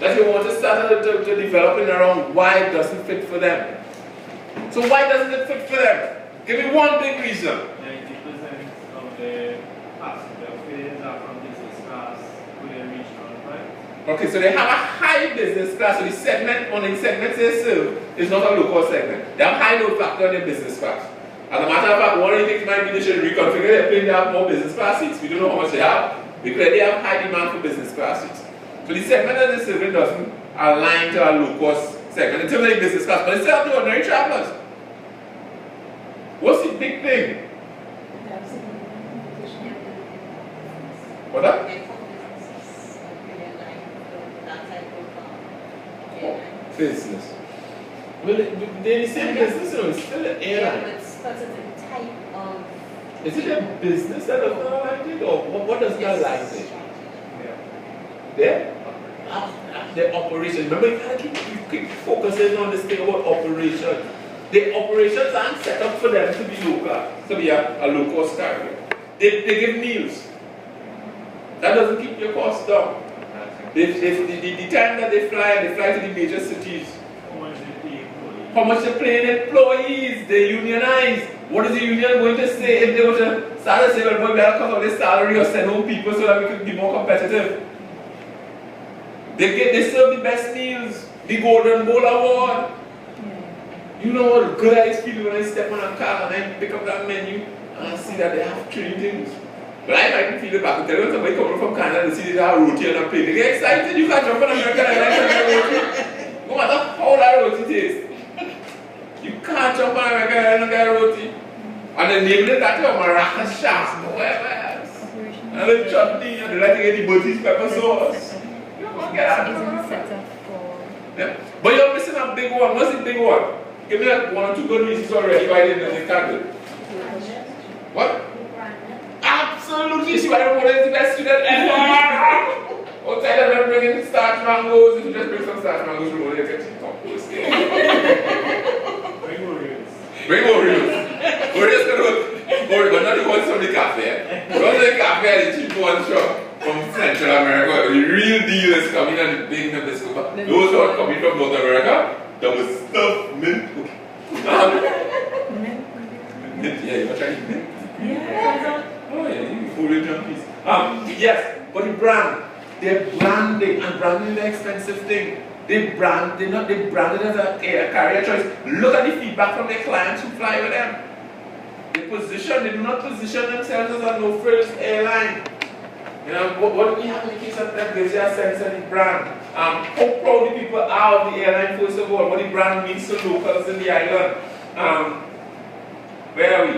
that you want to start to develop in around why it doesn't fit for them. So why doesn't it fit for them? Give me one big reason. 90% of the passenger fares are from business class to the regional, right? Okay, so they have a high business class, so the segment, on the segments they serve is not a low-cost segment. They have high load factor in their business class. As a matter of fact, one of the things might be they should reconfigure their plane to have more business class seats. We don't know how much they have. They clearly have high demand for business class seats. So the segment that they're serving doesn't align to a low-cost segment in terms of the business class, but they still have the ordinary travelers. What's the big thing? What that? Business. Well, they're the same business, so it's still an airline. Yeah, but it's a type of... Is it a business that does not align it, or what does not align it? Their operation. Remember, you keep focusing on this thing about operations. The operations aren't set up for them to be local, to be a low-cost carrier. They give meals. That doesn't keep your costs down. The time that they fly to the major cities. How much they pay in employees, they unionize. What is the union going to say if they were to start to say, well, we better cut out this salary or send home people so that we can be more competitive? They serve the best meals, the Golden Bowl Award. You know what good I feel when I step on a car and I pick up that menu and I see that they have 3 things. But I might feel it back. Tell you when somebody coming from Canada and see they have roti on a plate. They get excited. You can't jump on American Airlines and get roti. No matter how that roti tastes. You can't jump on American Airlines and get roti. And then labeling that to a maracas shafts, whatever else. And the chutney, and they like to get the Burt's pepper sauce. You don't get that. Yeah. But you're missing a big one. What's the big one? Give me like 1 or 2 good reasons already why they can't do it. What? Absolutely, she might have is the best student ever. Outside of them bringing starch mangoes, if you just bring some starch mangoes, you will get your top post. Bring Oreos. Bring Oreos. Oreos can go, but not the ones from the cafe. The ones from the cafe are the cheap ones from Central America. The real deal is coming and being the biscuit. Those are coming from North America. That was stuffed mint. Mint, yeah, you're trying mint? Yeah. Oh yeah, you fool your junkies. Yes, but the brand, they're branding, and branding is an expensive thing. They brand it as a carrier choice. Look at the feedback from their clients who fly with them. They do not position themselves as a no-frills airline. You know, what do we have in the case of that gives you a sense of the brand. How proud the people are of the airline, first of all, what the brand means to locals in the island. Where are we?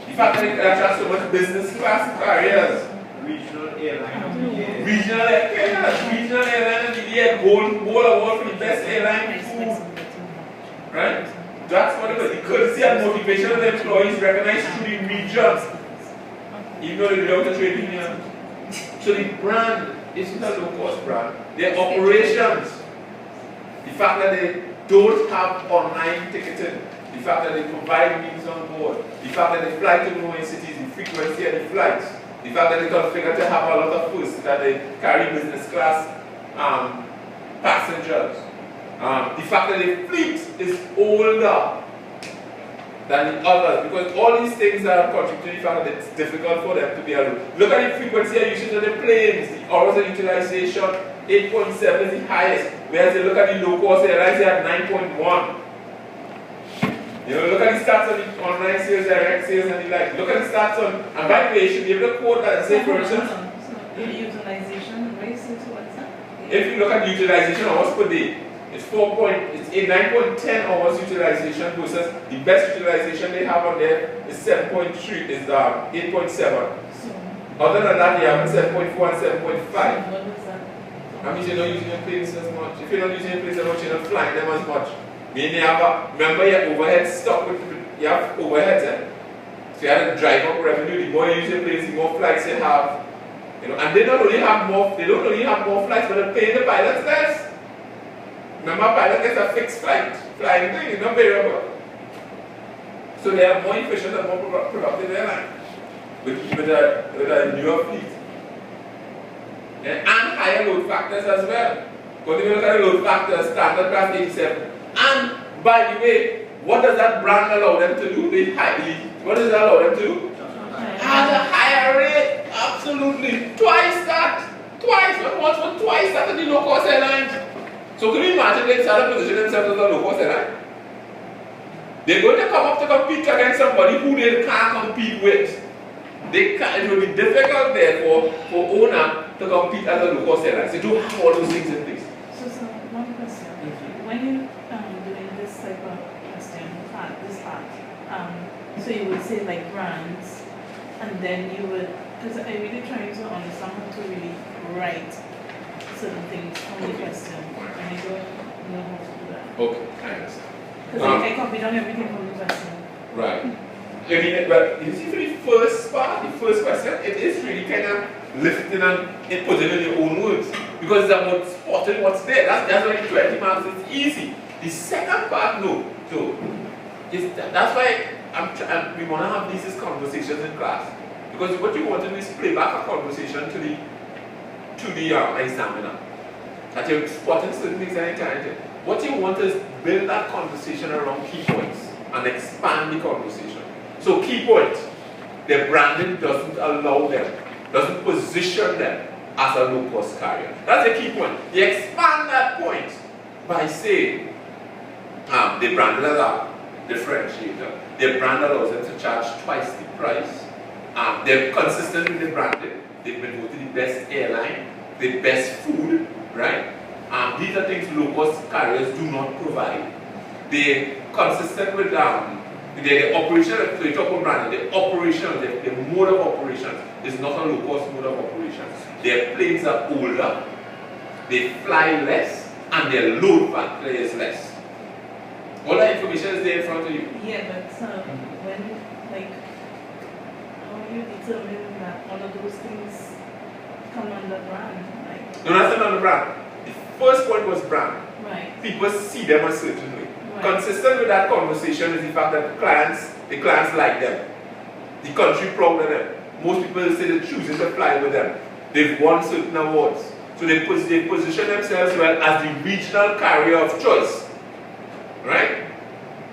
The fact that they attract so much business class carriers. Regional airline of the year. Regional airline of the year. Gold award for the best airline food. Right? That's what it was. The courtesy and motivation of the employees recognized through the regions. Even though they belong to trade union. So the brand isn't a low-cost brand. Their operations. The fact that they don't have online ticketing. The fact that they provide meals on board, the fact that they fly to growing cities, the frequency of the flights, the fact that they configure to have a lot of food, that they carry business class passengers, the fact that the fleet is older than the others, because all these things are contributing to the fact that it's difficult for them to be alone. Look at the frequency of usage of the planes, the hours of utilization, 8.7 is the highest, whereas they look at the low-cost airlines, they have 9.1. You know, look at the stats on the online sales, direct sales, and the like. Look at the stats on, and by the way, you should be able to quote that and say, for instance, utilization, if you look at utilization hours per day, it's 9.10 hours utilization versus the best utilization they have on there is 7.3, is 8.7. Other than that, you have 7.4 and 7.5. That means you're not using your planes as much. If you're not using your planes as much, you're not flying them as much. Meaning you have remember your overhead stock with you have overheads, so you have to drive up revenue. The more you use your planes, the more flights you have. You know, and they don't only have more flights, but they're paying the pilots less. Remember, pilot gets a fixed flight flying thing, it's not variable. So they are more efficient and more productive airline with a newer fleet. Yeah? And higher load factors as well. Because if you look at the load factors, standard class 87. And by the way, what does that brand allow them to do? What does that allow them to do? At a higher rate, absolutely. Twice that. Twice. What twice that in the low cost airlines? So can you imagine they start to position themselves as a low cost airline? They're going to come up to compete against somebody who they can't compete with. It will be difficult therefore for ONA to compete as a low cost airline. They do have all those things in place. So one question. When you doing this type of question, this part, so you would say like brands, and then you would, because I'm really trying to understand how to really write certain things from the question, and I don't know how to do that. Okay, I understand. Because I copy down everything from the question. Right. I mean, but you see for the first part, the first question, it is really kind of lifting and putting in your own words. Because it's about spotting what's there. That's why the 20 marks is easy. The second part, no. So, that's why we want to have these conversations in class. Because what you want to do is play back a conversation to the examiner. That you're spotting certain things and trying. What you want is build that conversation around key points and expand the conversation. So key point, the branding doesn't allow them, doesn't position them as a low-cost carrier. That's the key point. You expand that point by saying the brand as a differentiator. The brand allows them to charge twice the price. They're consistent with the branding. They've been voted the best airline, the best food, right? These are things low-cost carriers do not provide. They're consistent with the operation. So you talk about branding. The operation, the mode of operation is not a low-cost mode of operation. Their planes are older, they fly less, and their load factor is less. All that information is there in front of you. Yeah, but when, like, how do you determine that all of those things come under brand? Like, No, that's not under brand. The first point was brand. right. People see them a certain way. Right. Consistent with that conversation is the fact that the clients like them. The country proud of them. Most people say they're choosing to fly with them. They've won certain awards. So they position themselves well as the regional carrier of choice. Right?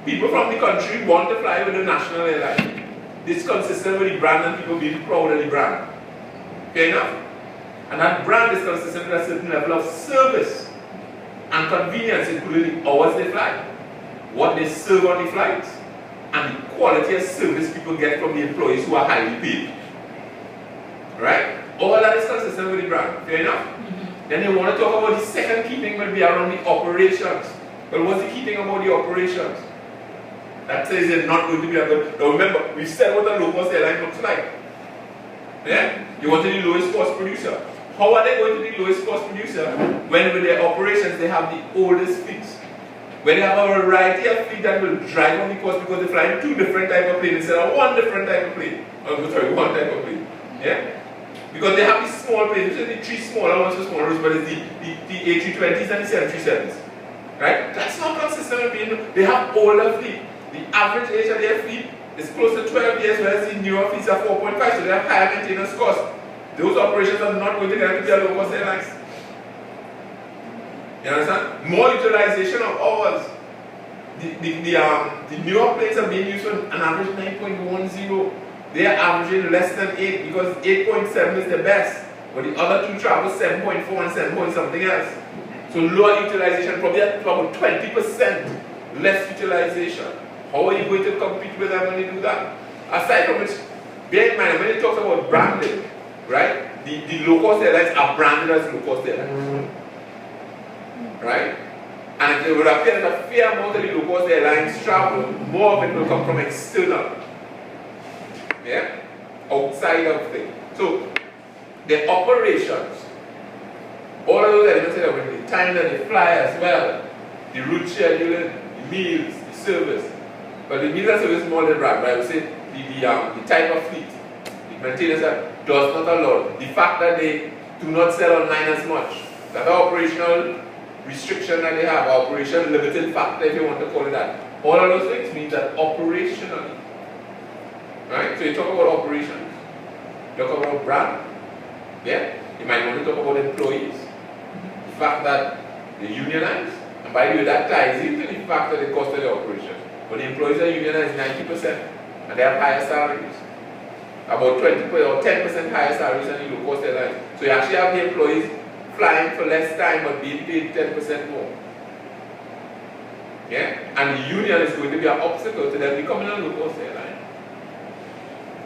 People from the country want to fly with the national airline. This is consistent with the brand and people being proud of the brand. Okay enough? And that brand is consistent with a certain level of service and convenience, including the hours they fly, what they serve on the flights, and the quality of service people get from the employees who are highly paid. Right? All that is consistent with the brand. Fair enough? Mm-hmm. Then they want to talk about the second key thing will be around the operations. But what's the key thing about the operations? That says they're not going to be a good. Now remember, we said what a low-cost airline looks like. Yeah? You want to be the lowest cost producer. How are they going to be the lowest cost producer when with their operations they have the oldest fleets? When they have a variety of fleet that will drive on the cost because they fly two different type of planes instead of one different type of plane. Oh, sorry, one type of plane. Yeah? Because they have these small planes, which are the three smaller ones, so smaller, but it's the A320s and the 737s. Right? That's not consistent with being, they have older fleet. The average age of their fleet is close to 12 years, whereas the newer fleets are 4.5, so they have higher maintenance costs. Those operations are not going to get to be a low-cost airlines. You understand? More utilization of hours. The newer planes are being used for an average 9.10. They are averaging less than 8 because 8.7 is the best. But the other two travel 7.4 and 7 point something else. So lower utilization, probably at about 20% less utilization. How are you going to compete with them when you do that? Aside from which, bear in mind, when it talks about branding, right? The low-cost airlines are branded as low-cost airlines. Right? And it would appear that a fair amount of the low-cost airlines travel, more of it will come from external. Yeah? Outside of things. So, the operations, all of those elements that are the time that they fly as well, the route scheduling, the meals, the service. But the meals and service more than brand, but I would say the type of fleet, the maintenance that does not allow, the fact that they do not sell online as much, that operational restriction that they have, operation limited factor if you want to call it that. All of those things mean that operationally, right? So you talk about operations, you talk about brand, yeah? You might want to talk about employees. The fact that they unionize, and by the way, that ties into the fact that the cost of the operation. But the employees are unionized 90%, and they have higher salaries. About 20% or 10% higher salaries than the low-cost airlines. So you actually have the employees flying for less time but being paid 10% more. Yeah? And the union is going to be an obstacle to them becoming a low-cost airline.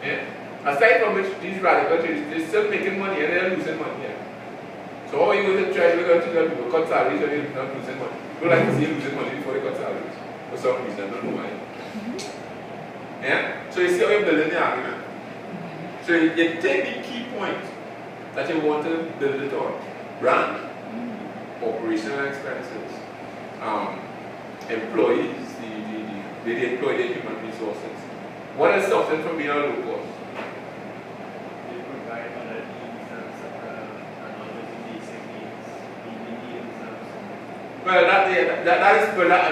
Yeah? Aside from which, these radical changes, they're still making money and they're losing money. Yeah? So how are you going to try to tell people cut salaries when you're not losing money? People like to see you losing money before they cut salaries. For some reason, I don't know why. Yeah? So you see how you're building the argument. So you take the key point that you want to build it on. Brand, operational expenses, employees, they employ their human resources. What is something from being a low cost? They provide other needs and all those basic needs, needs and so. Well, I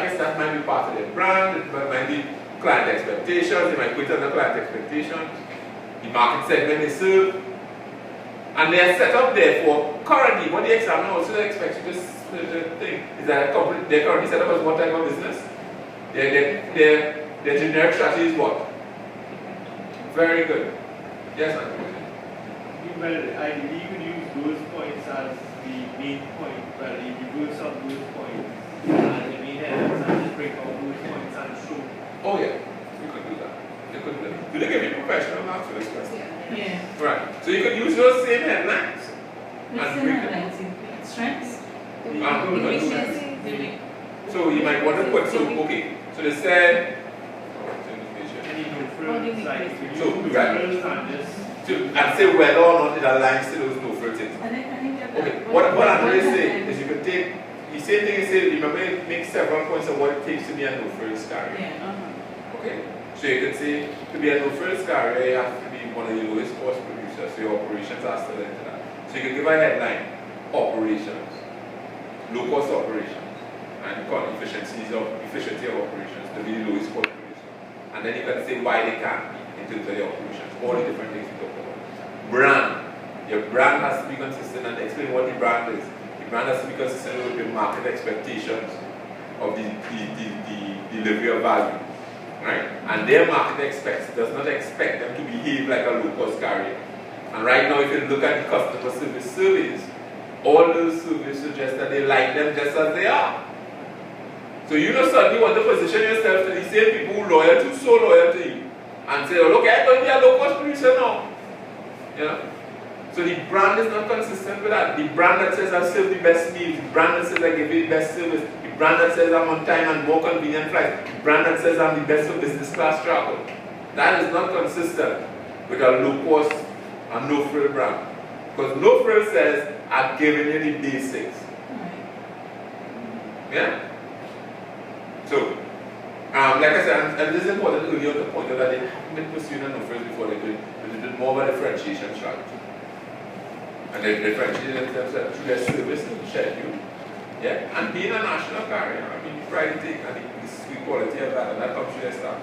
guess that might be part of their brand, it might be client expectations, they might put on the client expectations, the market segment they serve, and they are set up there for currently what the examiner also expects you to think is that they're currently set up as one type of business. Their generic strategy is what? Very good. Yes, Andrew. Well, ideally you could use those points as the main point, but if you go some those points and the main headers and just break out those points and show. Oh yeah, you could do that. You could do that. Do they give you professional marks for this question? Yeah. Right. So you could use those same headlines. What's the headlines? Strengths? So you might want to put, okay, so they said, Any no-frills, like if you So, use right. no-frills and just and say whether or not it aligns to those no frill things. Okay, what Andre is saying is you can take the same thing he said, remember it makes several points of what it takes to be a no frills carrier. Yeah, Okay. So you can say to be a no frills carrier you have to be one of the lowest cost producers, so your operations are still into that. So you can give a headline, operations, low cost operations, and call efficiency of operations to be the lowest cost producer. And then you can say why they can't be in terms of the operations, all the different things we talk about. Brand. Your brand has to be consistent and explain what the brand is. The brand has to be consistent with the market expectations of the delivery of value. Right? And their market does not expect them to behave like a low-cost carrier. And right now, if you look at the customer service surveys, all those surveys suggest that they like them just as they are. So you don't suddenly want to position yourself to the same people who are so loyal to you and say, oh, look, I'm going to be a low-cost producer now. You know? So the brand is not consistent with that. The brand that says I serve the best meals, the brand that says I give you the best service, the brand that says I'm on time and more convenient flights, the brand that says I'm the best for business class travel. That is not consistent with a low-cost and no-frill brand. Because no-frill says, I've given you the basics. Yeah? So, like I said, and this is important earlier to point out that they haven't been pursuing a no-frills before. They've been more of a differentiation strategy. And they differentiate themselves through their service schedule. Yeah? And being a national carrier, I mean, you pride in taking the sweet quality of that, and that comes through their staff.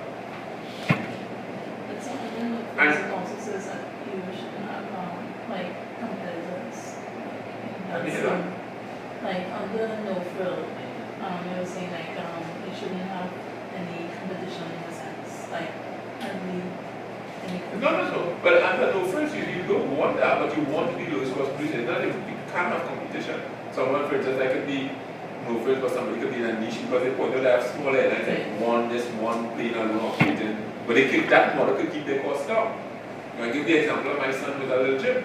But some of the also says that you should have like competitors. Like on the no frill, they were saying like you shouldn't have any competition in a sense. Like any No. But under no frills, you don't want that, but you want to be lowest cost producer. Not if you can't have competition. Someone, for instance, that could be no frills, but somebody could be in a niche because they point out they have small airlines like this one plane alone operating. But they keep that model could keep their costs down. I give the example of my son with a little gym.